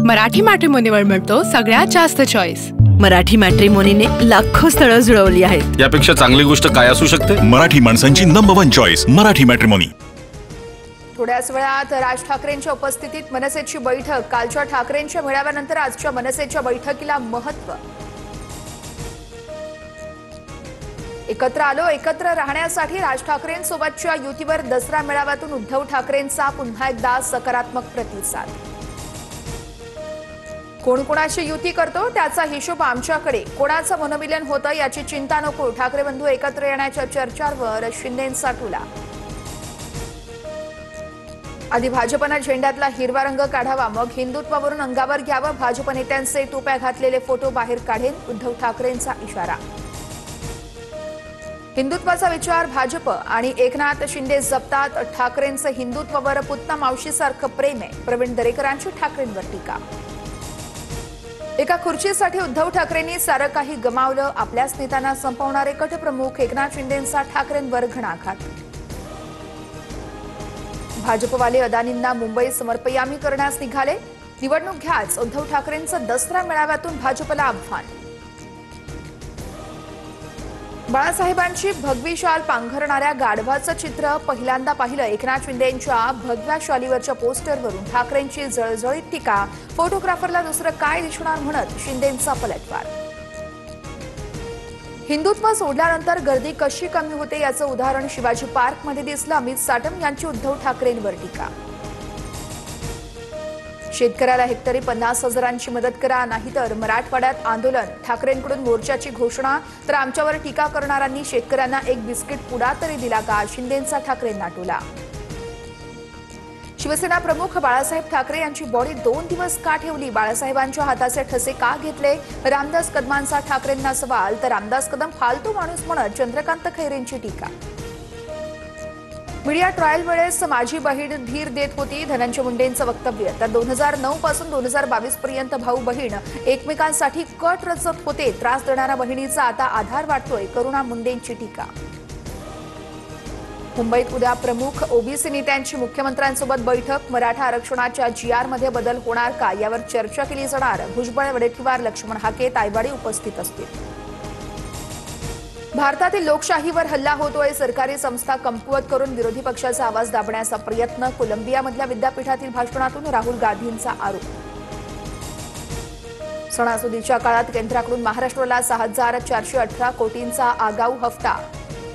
मराठी मॅट्रिमोनीवर मिळतो सगळ्यात जास्त चॉईस। मराठी मॅट्रिमोनीने लाखो स्थळं जुळवली आहेत। यापेक्षा चांगली गोष्ट काय असू शकते? मराठी माणसांची नंबर 1 चॉईस मराठी मॅट्रिमोनी। थोड्याच वेळात राज ठाकरेंच्या उपस्थितीत मनसेची बैठक। कालच्या ठाकरेंच्या मेळाव्यानंतर आजच्या मनसेच्या बैठकीला महत्त्व। एकत्र राहण्यासाठी राज ठाकरेंसोबतच्या युतीवर दसरा मेळाव्यातून उद्धव ठाकरेंचा पुन्हा एकदा सकारात्मक प्रतिसाद। कोण कोणाची युती करतो त्याचा हिशोब आमच्याकडे, कोणाचं मनोमिलन होतं याची चिंता नको। ठाकरे बंधू एकत्र येण्याच्या चर्चांवर शिंदेंचा टोला। आधी भाजपनं झेंड्यातला हिरवा रंग काढावा, मग हिंदुत्वावरून अंगावर घ्यावं। भाजप नेत्यांचे टोप्या घातलेले फोटो बाहेर काढेन, उद्धव ठाकरेंचा इशारा। हिंदुत्वाचा विचार भाजप आणि एकनाथ शिंदे जपतात। ठाकरेंचं हिंदुत्वावर पुतना मावशीसारखं प्रेम आहे, प्रवीण दरेकरांची ठाकरेंवर टीका। एका खुर्चीसाठी उद्धव ठाकरेंनी सारं काही गमावलं, आपल्याच नेत्यांना संपवणारे गटप्रमुख एकनाथ शिंदेंचा ठाकरेंवर घणाघात। भाजपवाले अदानींना मुंबई समर्पयामी करण्यास निघाले, निवडणूक घ्याच, उद्धव ठाकरेंचं दसरा मेळाव्यातून भाजपला आव्हान। बाळासाहेबांची भगवी शाल पांघरणाऱ्या गाढवाचं चित्र पहिल्यांदा पाहिलं। एकनाथ शिंदेंच्या भगव्या शालीवरच्या पोस्टरवरून ठाकरेंची जळजळीत टीका। फोटोग्राफरला दुसरं काय दिसणार म्हणत शिंदेंचा पलटवार। हिंदुत्व सोडल्यानंतर गर्दी कशी कमी होते याचं उदाहरण शिवाजी पार्कमध्ये दिसलं। अमित साटम यांची उद्धव ठाकरेंवर टीका। शेतकऱ्याला हेक्टरी 50,000ची मदत करा, नाहीतर मराठवाड्यात आंदोलन। ठाकरेंकडून मोर्चाची घोषणा, तर आमच्यावर टीका करणाऱ्यांनी शेतकऱ्यांना एक बिस्किट पुडा तरी दिला का? शिंदेंचा ठाकरेंना टोला। शिवसेना प्रमुख बाळासाहेब ठाकरे यांची बॉडी 2 दिवस का ठेवली? बाळासाहेबांच्या हाताचे ठसे का घेतले? रामदास कदमांचा ठाकरेंना सवाल, तर रामदास कदम फालतू माणूस म्हणत चंद्रकांत खैरेंची टीका। मीडिया ट्रायल वेळेस माझी बहीण धीर देत होती, धनंजय मुंडेंचं वक्तव्य। तर 2009 पासून 2022 पर्यंत भाऊ बहीण एकमेकांसाठी कट रचत होते, त्रास देणाऱ्या बहिणीचा आता आधार वाटतोय, करुणा मुंडेंची टीका। मुंबईत उद्या प्रमुख ओबीसी नेत्यांची मुख्यमंत्र्यांसोबत बैठक। मराठा आरक्षणाच्या जीआरमध्ये बदल होणार का यावर चर्चा केली जाणार। भुजबळ, वडेट्टीवार, लक्ष्मण हाके, तायवाडी उपस्थित असतील। भारतातील लोकशाहीवर हल्ला होतोय, सरकारी संस्था कमकुवत करून विरोधी पक्षाचा आवाज दाबण्याचा प्रयत्न। कोलंबियामधल्या विद्यापीठातील भाषणातून राहुल गांधींचा आरोप। सणासुदीच्या काळात केंद्राकडून महाराष्ट्राला 6,418 कोटींचा आगाऊ हप्ता।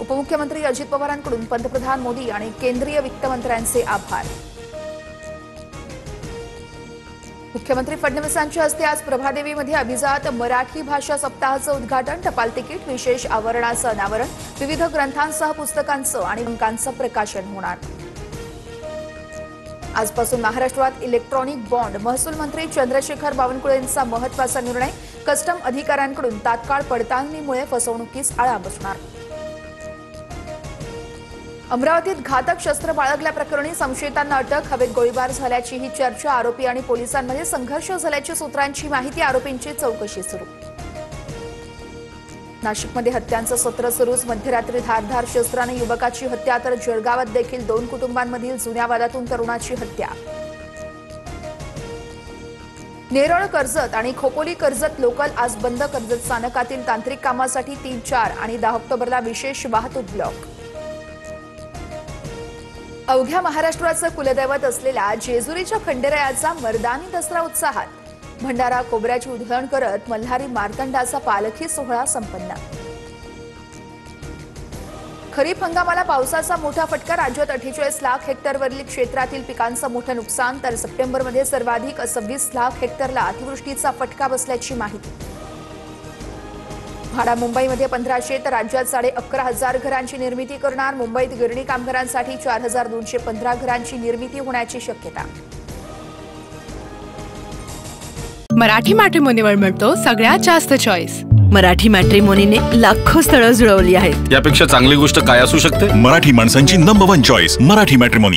उपमुख्यमंत्री अजित पवारांकडून पंतप्रधान मोदी आणि केंद्रीय वित्तमंत्र्यांचे आभार। मुख्यमंत्री फडणवीसांच्या हस्ते आज प्रभादेवीमध्ये अभिजात मराठी भाषा सप्ताहाचं उद्घाटन। टपाल तिकीट, विशेष आवरणाचं अनावरण, विविध ग्रंथांसह पुस्तकांचं आणि अंकांचं प्रकाशन होणार। आजपासून महाराष्ट्रात इलेक्ट्रॉनिक बॉन्ड। महसूल मंत्री चंद्रशेखर बावनकुळेंचा महत्त्वाचा निर्णय। कस्टम अधिकाऱ्यांकडून तात्काळ पडताळणीमुळे फसवणुकीस आळा बसणार। अमरावतीत घातक शस्त्र बाळगल्याप्रकरणी संशयितांना अटक, हवेत गोळीबार झाल्याची ही चर्चा। आरोपी आणि पोलिसांमध्ये संघर्ष झाल्याची सूत्रांची माहिती, आरोपींची चौकशी सुरू। नाशिकमध्ये हत्यांचं सत्र सुरूच, मध्यरात्री धारधार शस्त्राने युवकाची हत्या, तर जळगावात देखील 2 कुटुंबांमधील जुन्या वादातून तरुणाची हत्या। नेरळ कर्जत आणि खोपोली कर्जत लोकल आज बंद। कर्जत स्थानकातील तांत्रिक कामासाठी 3, 4 आणि 10 ऑक्टोबरला विशेष वाहतूक ब्लॉक। अवघ्या महाराष्ट्राचं कुलदैवत असलेल्या जेजुरीच्या खंडेरायाचा मर्दानी दसरा उत्साहात। भंडारा खोबऱ्याची उधळण करत मल्हारी मार्तंडाचा पालखी सोहळा संपन्न। खरीप हंगामाला पावसाचा मोठा फटका। राज्यात 48 लाख हेक्टरवरील क्षेत्रातील पिकांचं मोठं नुकसान, तर सप्टेंबरमध्ये सर्वाधिक 26 लाख हेक्टरला अतिवृष्टीचा फटका बसल्याची माहिती। भाडा मुंबईमध्ये 1500, तर राज्यात 11,500 घरांची निर्मिती करणार। मुंबईत गिरणी कामगारांसाठी 4,215 घरांची निर्मिती होण्याची शक्यता। मराठी मॅट्रिमोनीवर मिळतो सगळ्यात जास्त चॉईस। मराठी मॅट्रिमोनीने लाखो स्थळं जुळवली आहेत। यापेक्षा चांगली गोष्ट काय असू शकते? मराठी माणसांची नंबर 1 चॉईस मराठी मॅट्रिमोनी।